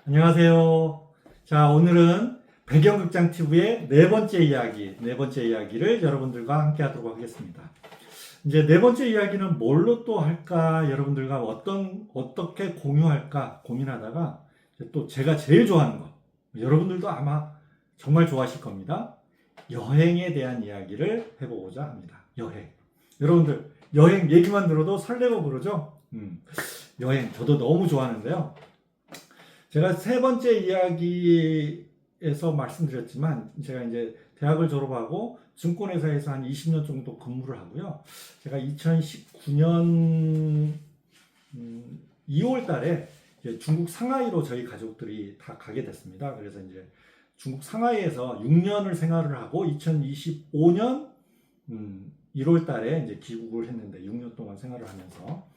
안녕하세요. 자, 오늘은 배경극장 TV의 네 번째 이야기를 여러분들과 함께 하도록 하겠습니다. 이제 네 번째 이야기는 뭘로 또 할까, 여러분들과 어떻게 공유할까 고민하다가 또 제가 제일 좋아하는 거, 여러분들도 아마 정말 좋아하실 겁니다. 여행에 대한 이야기를 해보고자 합니다. 여행. 여러분들, 여행 얘기만 들어도 설레고 그러죠? 여행, 저도 너무 좋아하는데요. 제가 세 번째 이야기에서 말씀드렸지만, 제가 이제 대학을 졸업하고 증권회사에서 한 20년 정도 근무를 하고요. 제가 2019년 2월 달에 중국 상하이로 저희 가족들이 다 가게 됐습니다. 그래서 이제 중국 상하이에서 6년을 생활을 하고 2025년 1월 달에 이제 귀국을 했는데, 6년 동안 생활을 하면서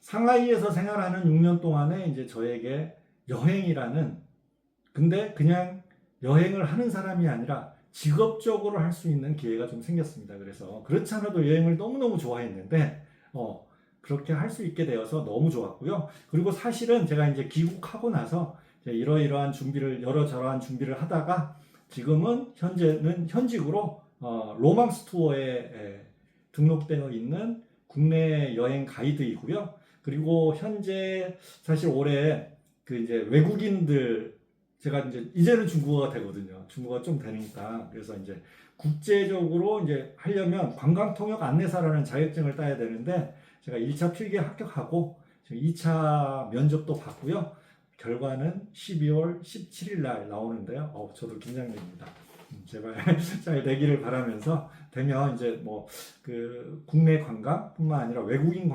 상하이에서 생활하는 6년 동안에 이제 저에게 여행이라는, 근데 그냥 여행을 하는 사람이 아니라 직업적으로 할 수 있는 기회가 좀 생겼습니다. 그래서 그렇지 않아도 여행을 너무너무 좋아했는데 그렇게 할 수 있게 되어서 너무 좋았고요. 그리고 사실은 제가 이제 귀국하고 나서 이러이러한 준비를, 여러저러한 준비를 하다가 지금은 현재는 현직으로 로망스 투어에 등록되어 있는 국내 여행 가이드이고요. 그리고 현재 사실 올해 이제 외국인들, 제가 이제는 중국어가 되거든요. 중국어가 좀 되니까. 그래서 이제 국제적으로 이제 하려면 관광통역 안내사라는 자격증을 따야 되는데, 제가 1차 필기에 합격하고 지금 2차 면접도 봤고요. 결과는 12월 17일 날 나오는데요. 저도 긴장됩니다. 제발 잘 되기를 바라면서, 되면 이제 국내 관광뿐만 아니라 외국인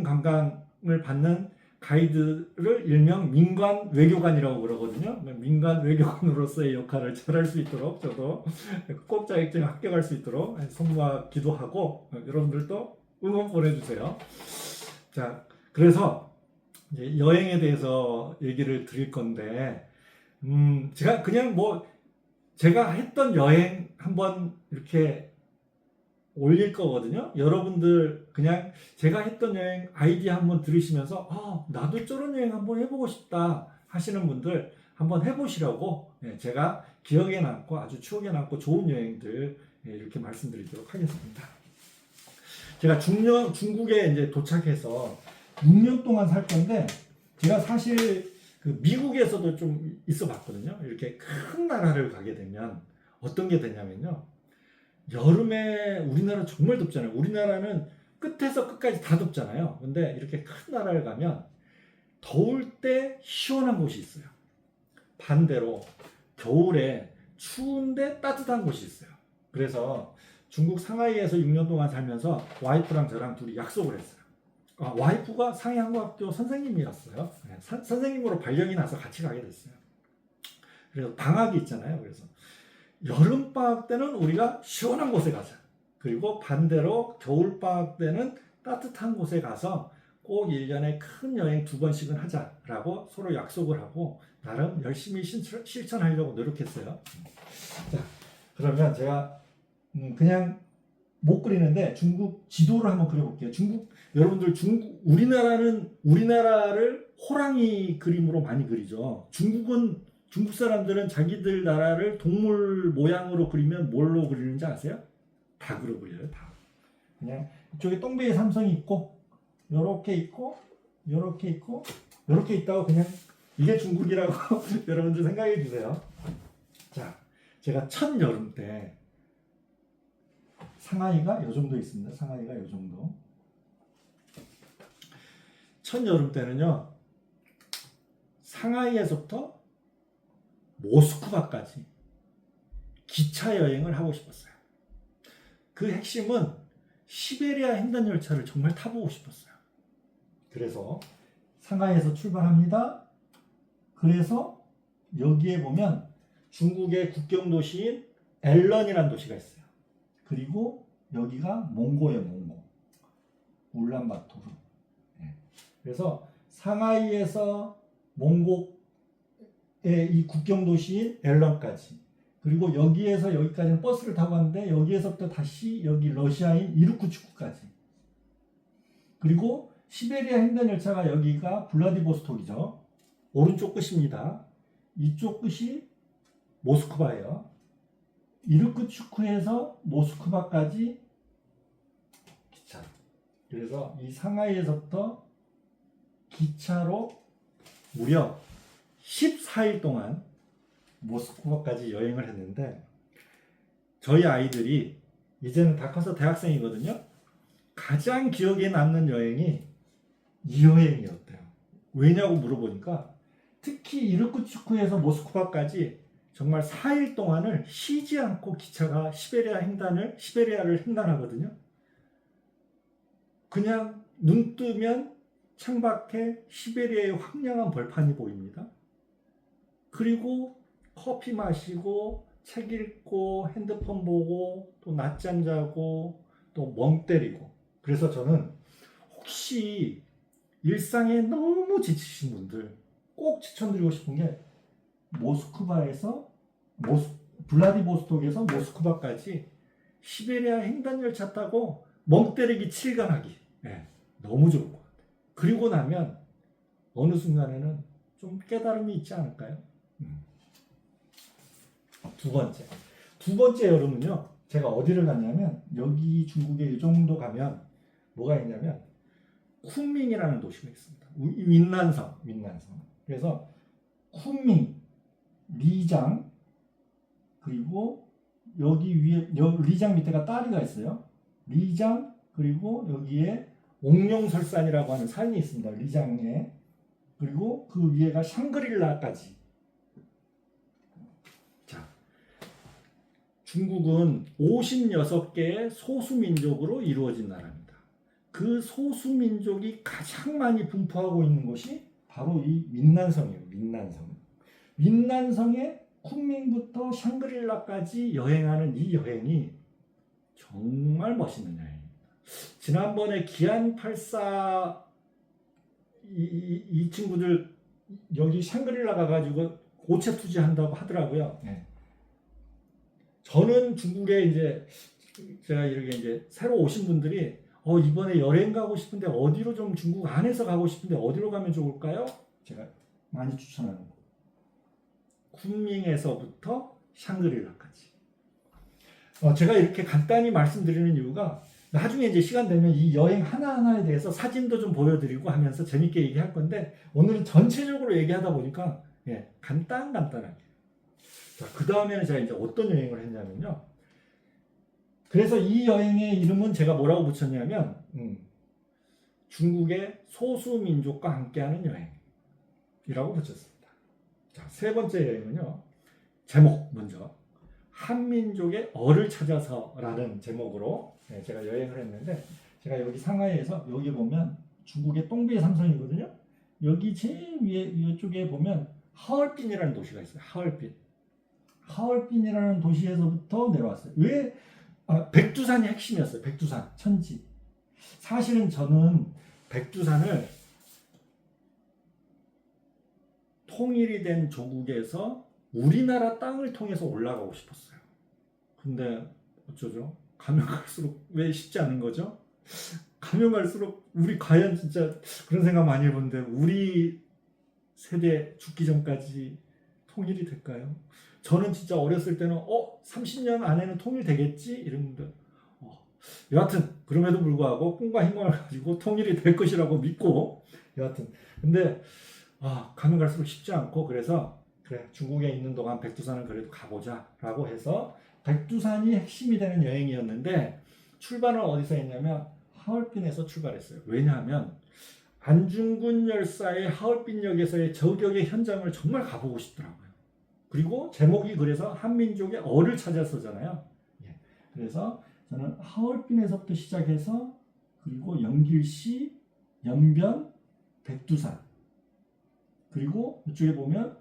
관광을 받는 가이드를 일명 민간 외교관이라고 그러거든요. 민간 외교관으로서의 역할을 잘할 수 있도록 저도 꼭 자격증 합격할 수 있도록 성모하기도 하고, 여러분들도 응원 보내주세요. 자, 그래서 이제 여행에 대해서 얘기를 드릴 건데, 제가 그냥 제가 했던 여행 한번 이렇게 올릴 거거든요. 여러분들 그냥 제가 했던 여행 아이디어 한번 들으시면서 나도 저런 여행 한번 해보고 싶다 하시는 분들 한번 해보시라고, 제가 기억에 남고 아주 추억에 남고 좋은 여행들 이렇게 말씀드리도록 하겠습니다. 제가 중국에 이제 도착해서 6년 동안 살 건데, 제가 사실 미국에서도 좀 있어 봤거든요. 이렇게 큰 나라를 가게 되면 어떤 게 되냐면요, 여름에 우리나라 정말 덥잖아요. 우리나라는 끝에서 끝까지 다 덥잖아요. 근데 이렇게 큰 나라를 가면 더울 때 시원한 곳이 있어요. 반대로 겨울에 추운데 따뜻한 곳이 있어요. 그래서 중국 상하이에서 6년 동안 살면서 와이프랑 저랑 둘이 약속을 했어요. 와이프가 상해한국학교 선생님이었어요. 선생님으로 발령이 나서 같이 가게 됐어요. 그래서 방학이 있잖아요. 그래서 여름방학 때는 우리가 시원한 곳에 가자. 그리고 반대로 겨울방학 때는 따뜻한 곳에 가서 꼭 1년에 큰 여행 2번씩은 하자라고 서로 약속을 하고, 나름 열심히 실천하려고 노력했어요. 자, 그러면 제가 그냥 못 그리는데 중국 지도를 한번 그려볼게요. 여러분들 우리나라를 호랑이 그림으로 많이 그리죠. 중국 사람들은 자기들 나라를 동물 모양으로 그리면 뭘로 그리는지 아세요? 닭으로 그려요, 닭. 그냥 이쪽에 똥배에 삼성이 있고, 요렇게 있고, 요렇게 있고, 요렇게 있다고 그냥 이게 중국이라고 여러분들 생각해 주세요. 자, 제가 첫 여름 때 상하이가 요 정도 있습니다. 상하이가 요 정도. 첫 여름 때는요, 상하이에서부터 모스크바까지 기차 여행을 하고 싶었어요. 그 핵심은 시베리아 횡단 열차를 정말 타보고 싶었어요. 그래서 상하이에서 출발합니다. 그래서 여기에 보면 중국의 국경 도시인 앨런이라는 도시가 있어요. 그리고 여기가 몽고예요, 몽고. 울란바토르. 그래서 상하이에서 몽고 이 국경 도시인 앨런까지, 그리고 여기에서 여기까지는 버스를 타고 갔는데, 여기에서부터 다시 여기 러시아인 이르쿠츠크까지, 그리고 시베리아 횡단 열차가 여기가 블라디보스톡이죠. 오른쪽 끝입니다. 이쪽 끝이 모스크바예요. 이르쿠츠크에서 모스크바까지 기차. 그래서 이 상하이에서부터 기차로 무려 14일 동안 모스크바까지 여행을 했는데, 저희 아이들이 이제는 다 커서 대학생이거든요. 가장 기억에 남는 여행이 이 여행이었대요. 왜냐고 물어보니까 특히 이르쿠츠크에서 모스크바까지 정말 4일 동안을 쉬지 않고 기차가 시베리아를 횡단하거든요. 그냥 눈 뜨면 창밖에 시베리아의 황량한 벌판이 보입니다. 그리고 커피 마시고 책 읽고 핸드폰 보고 또 낮잠 자고 또 멍 때리고. 그래서 저는 혹시 일상에 너무 지치신 분들 꼭 추천드리고 싶은 게 블라디보스톡에서 모스크바까지 시베리아 횡단열차 타고 멍 때리기 7간 하기. 네, 너무 좋을 것 같아요. 그리고 나면 어느 순간에는 좀 깨달음이 있지 않을까요? 두 번째 여름은요, 제가 어디를 갔냐면, 여기 중국에 이 정도 가면 뭐가 있냐면 쿤밍이라는 도시가 있습니다. 윈난성. 그래서 쿤밍, 리장, 그리고 여기 위에 리장 밑에가 따리가 있어요. 리장, 그리고 여기에 옥룡설산이라고 하는 산이 있습니다. 리장에. 그리고 그 위에가 샹그릴라까지. 자, 중국은 56개의 소수민족으로 이루어진 나라입니다. 그 소수민족이 가장 많이 분포하고 있는 곳이 바로 이 민난성이에요. 민난성에 쿤밍부터 샹그릴라까지 여행하는 이 여행이 정말 멋있는 여행입니다. 지난번에 기안84 이 친구들 여기 샹그릴라 가가지고 고체 투지한다고 하더라고요. 네. 저는 중국에 이제 제가 이렇게 이제 새로 오신 분들이 이번에 여행 가고 싶은데 어디로 좀 중국 안에서 가고 싶은데 어디로 가면 좋을까요? 제가 많이 추천하는 거. 쿤밍에서부터 샹그릴라까지. 제가 이렇게 간단히 말씀드리는 이유가 나중에 이제 시간 되면 이 여행 하나하나에 대해서 사진도 좀 보여드리고 하면서 재밌게 얘기할 건데, 오늘은 전체적으로 얘기하다 보니까 간단하게. 자, 그 다음에는 제가 이제 어떤 여행을 했냐면요. 그래서 이 여행의 이름은 제가 뭐라고 붙였냐면 중국의 소수민족과 함께하는 여행이라고 붙였습니다. 자, 세 번째 여행은요. 제목 먼저 한민족의 얼을 찾아서라는 제목으로 제가 여행을 했는데, 제가 여기 상하이에서 여기 보면 중국의 동비의 삼성이거든요. 여기 제일 위에 이쪽에 보면 하얼빈이라는 도시가 있어요. 하얼빈이라는 도시에서부터 내려왔어요. 왜? 백두산이 핵심이었어요. 백두산 천지. 사실은 저는 백두산을 통일이 된 조국에서 우리나라 땅을 통해서 올라가고 싶었어요. 근데 어쩌죠? 가면 갈수록 왜 쉽지 않은 거죠? 가면 갈수록 우리 과연 진짜 그런 생각 많이 해보는데 우리 세대 죽기 전까지 통일이 될까요? 저는 진짜 어렸을 때는 30년 안에는 통일되겠지? 이랬는데 여하튼 그럼에도 불구하고 꿈과 희망을 가지고 통일이 될 것이라고 믿고, 여하튼 근데 가면 갈수록 쉽지 않고, 그래서 그래 중국에 있는 동안 백두산을 그래도 가보자 라고 해서 백두산이 핵심이 되는 여행이었는데, 출발은 어디서 했냐면 하얼빈에서 출발했어요. 왜냐하면 안중근 열사의 하얼빈역에서의 저격의 현장을 정말 가보고 싶더라고요. 그리고 제목이 그래서 한민족의 얼을 찾아서잖아요. 그래서 저는 하얼빈에서부터 시작해서 그리고 영길시, 연변, 백두산, 그리고 이쪽에 보면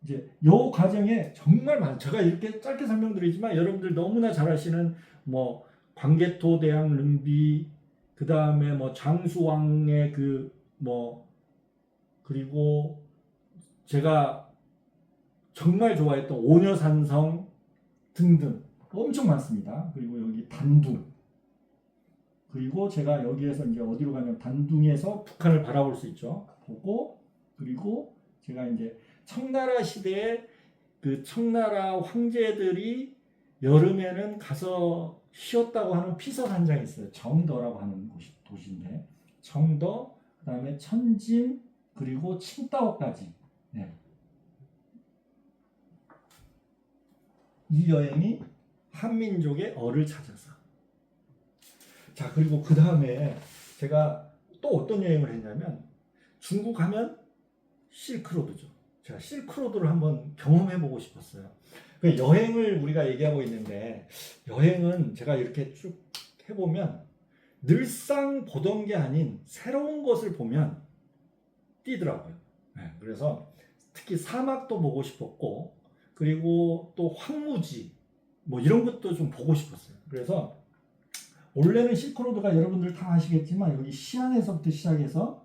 이제 요 과정에 정말 제가 이렇게 짧게 설명드리지만 여러분들 너무나 잘 아시는 뭐 광개토 대왕 릉비, 그 다음에 뭐 장수왕의 그리고 제가 정말 좋아했던 오녀산성 등등 엄청 많습니다. 그리고 여기 단둥, 그리고 제가 여기에서 이제 어디로 가냐면 단둥에서 북한을 바라볼 수 있죠. 보고, 그리고 제가 이제 청나라 시대에 그 청나라 황제들이 여름에는 가서 쉬었다고 하는 피서 한 장이 있어요. 정도라고 하는 도시인데 정도, 그다음에 천진, 그리고 칭다오까지. 네. 이 여행이 한민족의 얼을 찾아서. 자, 그리고 그 다음에 제가 또 어떤 여행을 했냐면 중국 가면 실크로드죠. 제가 실크로드를 한번 경험해보고 싶었어요. 여행을 우리가 얘기하고 있는데 여행은 제가 이렇게 쭉 해보면 늘상 보던 게 아닌 새로운 것을 보면 뛰더라고요. 네, 그래서 특히 사막도 보고 싶었고 그리고 또 황무지 뭐 이런 것도 좀 보고 싶었어요. 그래서 원래는 실크로드가 여러분들 다 아시겠지만 여기 시안에서부터 시작해서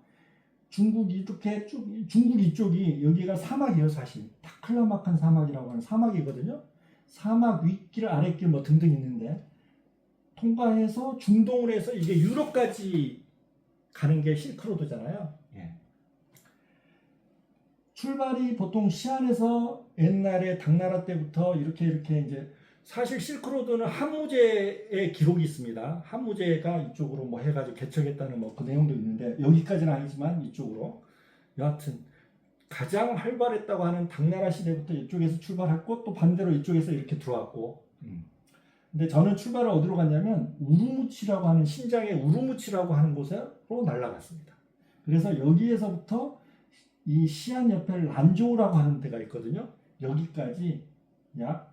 중국 이렇게 쭉 중국 이쪽이 여기가 사막이에요. 사실 타클라마칸 사막이라고 하는 사막이거든요. 사막 윗길 아랫길 뭐 등등 있는데 통과해서 중동을 해서 이게 유럽까지 가는 게 실크로드잖아요. 예. 출발이 보통 시안에서 옛날에 당나라 때부터 이렇게 이제 사실 실크로드는 한무제의 기록이 있습니다. 한무제가 이쪽으로 뭐 해가지고 개척했다는 뭐 그 내용도 있는데 여기까지는 아니지만 이쪽으로 여하튼 가장 활발했다고 하는 당나라 시대부터 이쪽에서 출발했고 또 반대로 이쪽에서 이렇게 들어왔고. 근데 저는 출발을 어디로 갔냐면 우르무치라고 하는 신장의 우르무치라고 하는 곳으로 날아갔습니다. 그래서 여기에서부터 이 시안 옆에 란조우라고 하는 데가 있거든요. 여기까지 약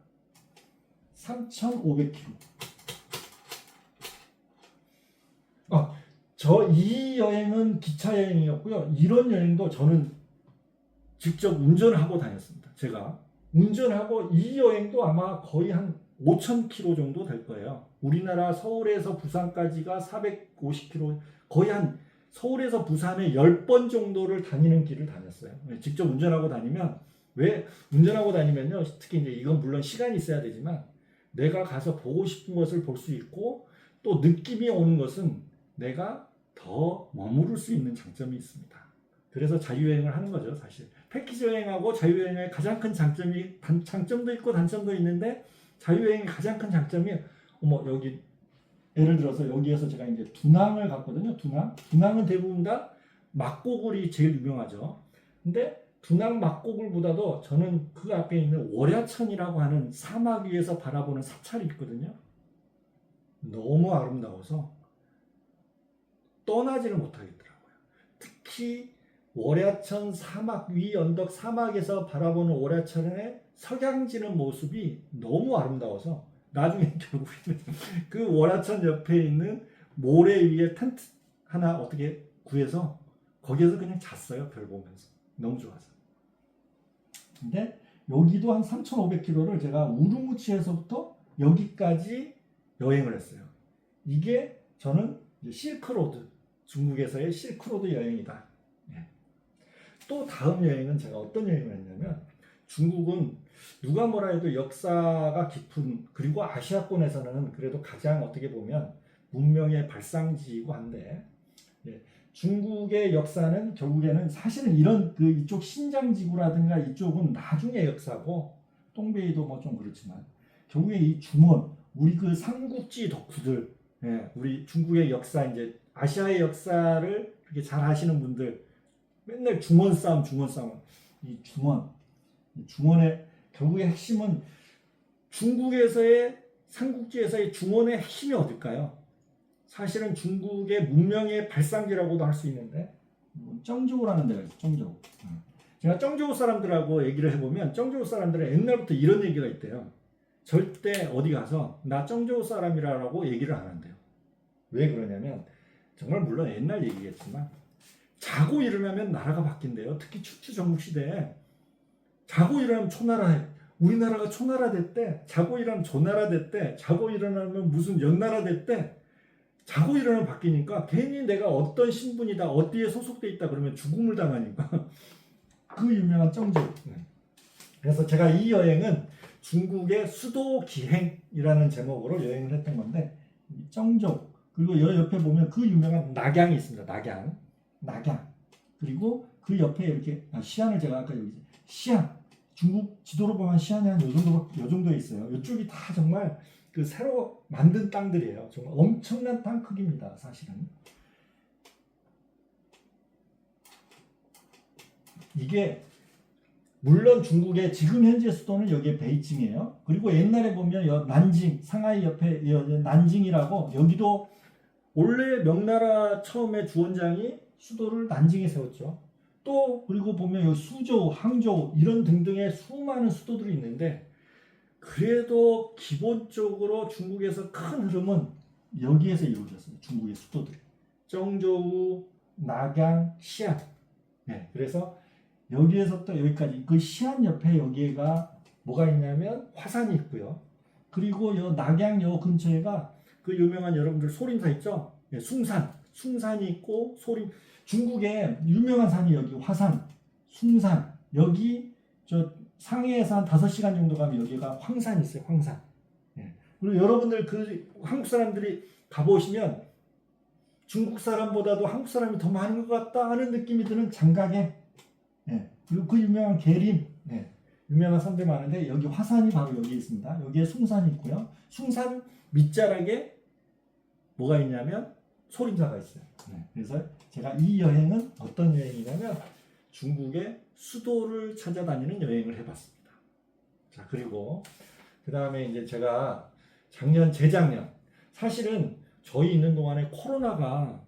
3,500km. 이 여행은 기차 여행이었고요. 이런 여행도 저는 직접 운전을 하고 다녔습니다. 제가 운전하고 이 여행도 아마 거의 한 5,000km 정도 될 거예요. 우리나라 서울에서 부산까지가 450km, 거의 한 서울에서 부산에 10번 정도를 다니는 길을 다녔어요. 직접 운전하고 다니면, 왜 운전하고 다니면요, 특히 이제 이건 물론 시간이 있어야 되지만 내가 가서 보고 싶은 것을 볼 수 있고 또 느낌이 오는 것은 내가 더 머무를 수 있는 장점이 있습니다. 그래서 자유여행을 하는 거죠. 사실 패키지 여행하고 자유여행의 가장 큰 장점이 장점도 있고 단점도 있는데 자유여행의 가장 큰 장점이 여기 예를 들어서 여기에서 제가 이제 두낭을 갔거든요. 두낭은 대부분 다 막고굴이 제일 유명하죠. 근데 두낭 막고굴보다도 저는 그 앞에 있는 월야천이라고 하는 사막 위에서 바라보는 사찰이 있거든요. 너무 아름다워서 떠나지를 못하겠더라고요. 특히 월야천 사막 위 언덕 사막에서 바라보는 월야천의 석양지는 모습이 너무 아름다워서 나중에 결국에는 그 월야천 옆에 있는 모래 위에 텐트 하나 어떻게 구해서 거기에서 그냥 잤어요. 별 보면서. 너무 좋아서. 근데 여기도 한 3,500km를 제가 우르무치에서부터 여기까지 여행을 했어요. 이게 저는 실크로드, 중국에서의 실크로드 여행이다. 예. 또 다음 여행은 제가 어떤 여행을 했냐면 중국은 누가 뭐라 해도 역사가 깊은, 그리고 아시아권에서는 그래도 가장 어떻게 보면 문명의 발상지이고 한데, 예, 중국의 역사는 결국에는 사실은 이런 이쪽 신장지구라든가 이쪽은 나중의 역사고 똥베이도 뭐 좀 그렇지만 결국에 이 중원, 우리 그 삼국지 덕후들, 예, 우리 중국의 역사, 이제 아시아의 역사를 이렇게 잘 아시는 분들 맨날 중원 싸움, 이 중원의 결국의 핵심은 중국에서의 삼국지에서의 중원의 핵심이 어딜까요? 사실은 중국의 문명의 발상지라고도 할 수 있는데 정조우라는 데가 있어요. 정조우. 제가 정조우 사람들하고 얘기를 해보면 정조우 사람들은 옛날부터 이런 얘기가 있대요. 절대 어디 가서 나 정조우 사람이라고 얘기를 안 한대요. 왜 그러냐면 정말 물론 옛날 얘기겠지만 자고 일어나면 나라가 바뀐대요. 특히 춘추 전국 시대에 자고 일어나면 초나라, 우리나라가 초나라 됐대. 자고 일어나면 조나라 됐대. 자고 일어나면 무슨 연나라 됐대. 자고 일어나면 바뀌니까 괜히 내가 어떤 신분이다, 어디에 소속돼 있다 그러면 죽음을 당하니까 그 유명한 정조. 그래서 제가 이 여행은 중국의 수도 기행이라는 제목으로 여행을 했던 건데 정조, 그리고 옆에 보면 그 유명한 낙양이 있습니다. 낙양. 그리고 그 옆에 이렇게 시안을 제가 아까 여기 시안 중국 지도로 보면 시안이 한 요 정도에 있어요. 이쪽이 다 정말 그 새로 만든 땅들이에요. 정말 엄청난 땅 크기입니다. 사실은 이게 물론 중국의 지금 현재 수도는 여기에 베이징이에요. 그리고 옛날에 보면 난징, 상하이 옆에 난징이라고 여기도 원래 명나라 처음에 주원장이 수도를 난징에 세웠죠. 또 그리고 보면 여기 수저우, 항저우 이런 등등의 수많은 수도들이 있는데 그래도 기본적으로 중국에서 큰 흐름은 여기에서 이루어졌어요. 중국의 수도들이. 정저우, 낙양, 시안. 네, 그래서 여기에서부터 여기까지 그 시안 옆에 여기가 뭐가 있냐면 화산이 있고요. 그리고 요 낙양 요 근처에가 그 유명한 여러분들 소림사 있죠? 네, 숭산이 있고 중국의 유명한 산이 여기 화산, 숭산 여기 저 상해에서 한 5시간 정도 가면 여기가 황산이 있어요. 황산. 네. 그리고 여러분들 그 한국 사람들이 가보시면 중국 사람보다도 한국 사람이 더 많은 것 같다 하는 느낌이 드는 장각에 네. 그리고 그 유명한 계림, 네. 유명한 산들 많은데 여기 화산이 바로 여기 있습니다. 여기에 숭산이 있고요. 숭산 밑자락에 뭐가 있냐면 소림사가 있어요. 네. 그래서 제가 이 여행은 어떤 여행이냐면 중국의 수도를 찾아다니는 여행을 해봤습니다. 자, 그리고 그 다음에 이제 제가 재작년 사실은 저희 있는 동안에 코로나가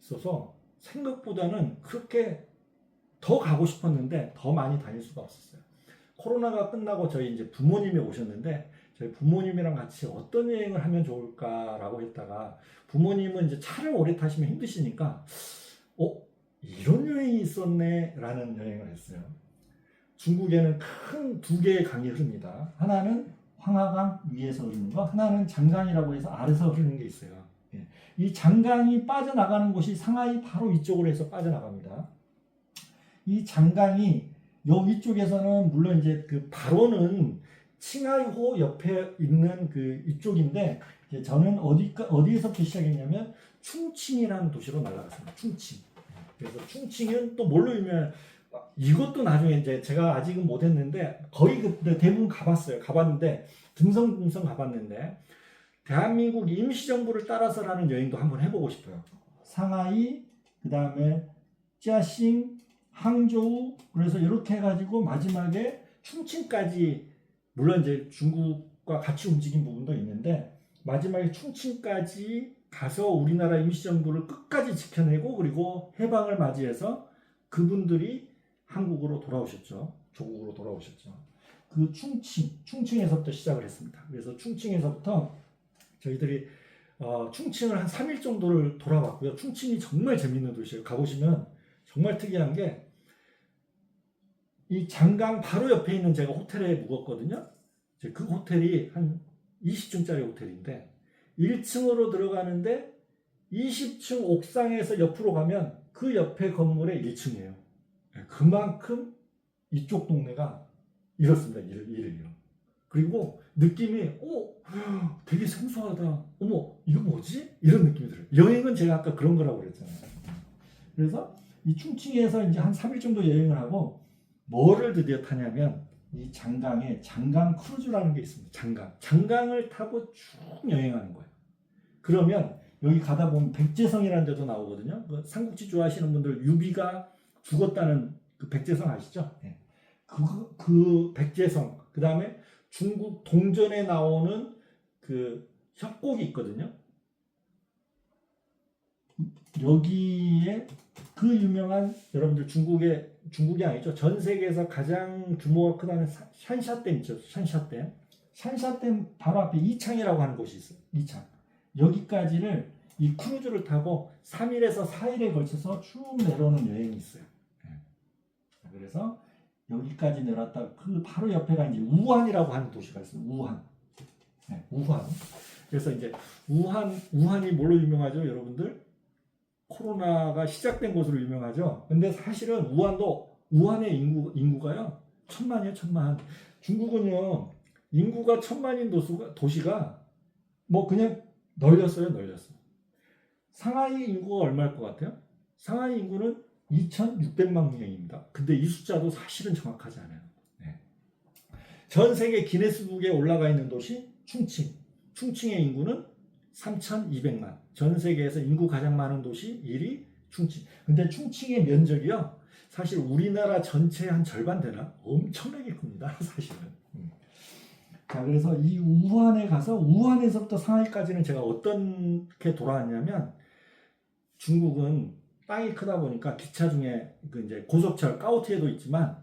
있어서 생각보다는 그렇게 더 가고 싶었는데 더 많이 다닐 수가 없었어요. 코로나가 끝나고 저희 이제 부모님이 오셨는데 저희 부모님이랑 같이 어떤 여행을 하면 좋을까라고 했다가 부모님은 이제 차를 오래 타시면 힘드시니까 이런 여행이 있었네 라는 여행을 했어요. 중국에는 큰 2개의 강이 흐릅니다. 하나는 황하강 위에서 흐르는 거, 하나는 장강이라고 해서 아래서 흐르는 게 있어요. 이 장강이 빠져나가는 곳이 상하이 바로 이쪽으로 해서 빠져나갑니다. 이 장강이 요 위쪽에서는 물론 이제 그 바로는 칭하이호 옆에 있는 그 이쪽인데 이제 저는 어디에서부터 시작했냐면 충칭이라는 도시로 날아갔습니다. 충칭. 그래서 충칭은 또 뭘로 유명한 이것도 나중에 이제 제가 아직은 못했는데 거의 대부분 가봤는데 듬성듬성 가봤는데 대한민국 임시정부를 따라서라는 여행도 한번 해보고 싶어요. 상하이, 그 다음에 짜싱, 항저우 그래서 이렇게 해가지고 마지막에 충칭까지 물론 이제 중국과 같이 움직인 부분도 있는데 마지막에 충칭까지 가서 우리나라 임시정부를 끝까지 지켜내고 그리고 해방을 맞이해서 그분들이 한국으로 돌아오셨죠. 조국으로 돌아오셨죠. 그 충칭에서부터 시작을 했습니다. 그래서 충칭에서부터 저희들이 충칭을 한 3일 정도를 돌아봤고요. 충칭이 정말 재밌는 도시예요. 가보시면 정말 특이한 게 이 장강 바로 옆에 있는 제가 호텔에 묵었거든요. 그 호텔이 한 20층짜리 호텔인데 1층으로 들어가는데 20층 옥상에서 옆으로 가면 그 옆에 건물의 1층이에요. 그만큼 이쪽 동네가 이렇습니다. 이래요. 그리고 느낌이 되게 생소하다. 어머 이거 뭐지? 이런 느낌이 들어요. 여행은 제가 아까 그런 거라고 그랬잖아요. 그래서 이 충칭에서 이제 한 3일 정도 여행을 하고 뭐를 드디어 타냐면 이 장강에 장강 크루즈라는 게 있습니다. 장강을 타고 쭉 여행하는 거예요. 그러면 여기 가다 보면 백제성이라는 데도 나오거든요. 그 삼국지 좋아하시는 분들 유비가 죽었다는 그 백제성 아시죠? 네. 그 백제성 그 다음에 중국 동전에 나오는 그 협곡이 있거든요. 여기에 그 유명한 여러분들 중국이 아니죠. 전 세계에서 가장 규모가 크다는 샨샤댐 있죠. 샨샤댐 바로 앞에 이창이라고 하는 곳이 있어요. 이창. 여기까지를 이 크루즈를 타고 3일에서 4일에 걸쳐서 쭉 내려오는 여행이 있어요. 그래서 여기까지 내려왔다. 그 바로 옆에가 이제 우한이라고 하는 도시가 있어요. 우한. 그래서 이제 우한이 뭘로 유명하죠, 여러분들? 코로나가 시작된 곳으로 유명하죠. 근데 사실은 우한의 인구가요 1000만이에요. 1000만. 중국은요 인구가 1000만인 도시가 뭐 그냥 널렸어요. 상하이 인구가 얼마일 것 같아요? 상하이 인구는 2,600만 명입니다. 근데 이 숫자도 사실은 정확하지 않아요. 네. 전 세계 기네스북에 올라가 있는 도시 충칭. 충칭의 인구는 3,200만. 전 세계에서 인구 가장 많은 도시 1위 충칭. 근데 충칭의 면적이요. 사실 우리나라 전체의 한 절반 되나? 엄청나게 큽니다. 사실은. 자, 그래서 이 우한에 가서 우한에서부터 상하이까지는 제가 어떻게 돌아왔냐면 중국은 땅이 크다 보니까 기차 중에 그 이제 고속철 까오티에도 있지만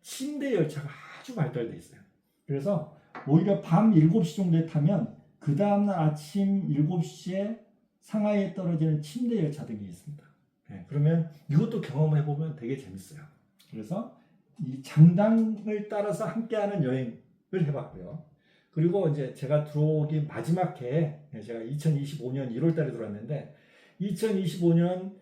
침대 열차가 아주 발달돼 있어요. 그래서 오히려 밤 7시 정도에 타면 그 다음날 아침 7시에 상하이에 떨어지는 침대 열차 등이 있습니다. 네, 그러면 이것도 경험해 보면 되게 재밌어요. 그래서 이 장당을 따라서 함께하는 여행을 해봤고요. 그리고 이제 제가 들어오기 마지막 해에 제가 2025년 1월 달에 들어왔는데 2025년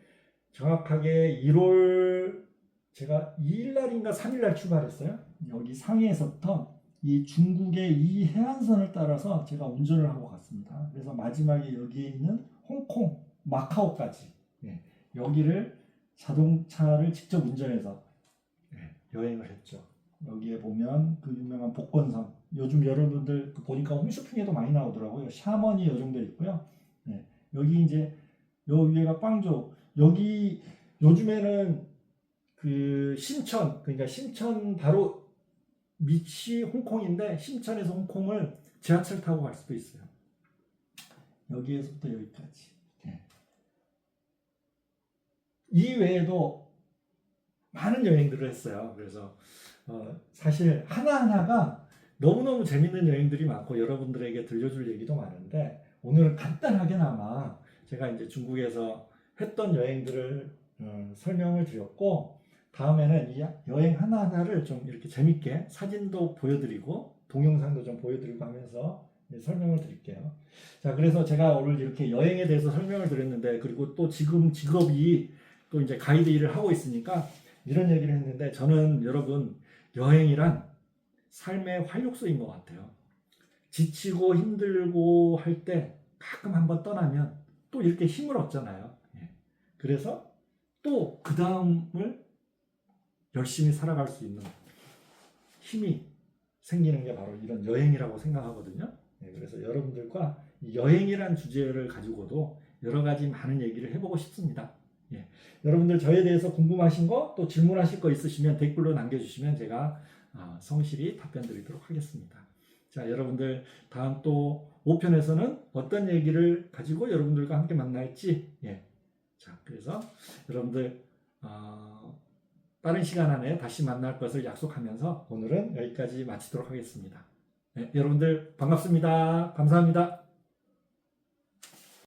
정확하게 1월 제가 2일 날인가 3일 날 출발했어요. 여기 상해에서부터 이 중국의 이 해안선을 따라서 제가 운전을 하고 갔습니다. 그래서 마지막에 여기에 있는 홍콩, 마카오까지 여기를 자동차를 직접 운전해서 여행을 했죠. 여기에 보면 그 유명한 복건성, 요즘 여러분들 보니까 홈쇼핑에도 많이 나오더라고요. 샤머니 요 정도 있고요. 여기 이제 요 위에가 꽝조. 여기 요즘에는 그 심천, 그러니까 심천 바로 밑이 홍콩인데 심천에서 홍콩을 지하철 타고 갈 수도 있어요. 여기에서부터 여기까지. 이 외에도 많은 여행들을 했어요. 그래서 사실 하나하나가 너무너무 재밌는 여행들이 많고 여러분들에게 들려줄 얘기도 많은데 오늘은 간단하게나마 제가 이제 중국에서 했던 여행들을 설명을 드렸고 다음에는 이 여행 하나하나를 좀 이렇게 재밌게 사진도 보여드리고 동영상도 좀 보여드리고 하면서 설명을 드릴게요. 자, 그래서 제가 오늘 이렇게 여행에 대해서 설명을 드렸는데 그리고 또 지금 직업이 또 이제 가이드 일을 하고 있으니까 이런 얘기를 했는데 저는 여러분 여행이란 삶의 활력소인 것 같아요. 지치고 힘들고 할 때 가끔 한번 떠나면 또 이렇게 힘을 얻잖아요. 그래서 또 그 다음을 열심히 살아갈 수 있는 힘이 생기는 게 바로 이런 여행이라고 생각하거든요. 그래서 여러분들과 여행이란 주제를 가지고도 여러 가지 많은 얘기를 해보고 싶습니다. 여러분들 저에 대해서 궁금하신 거 또 질문하실 거 있으시면 댓글로 남겨주시면 제가 성실히 답변 드리도록 하겠습니다. 자, 여러분들 다음 또 5편에서는 어떤 얘기를 가지고 여러분들과 함께 만날지 자, 그래서 여러분들 빠른 시간 안에 다시 만날 것을 약속하면서 오늘은 여기까지 마치도록 하겠습니다. 여러분들 반갑습니다. 감사합니다.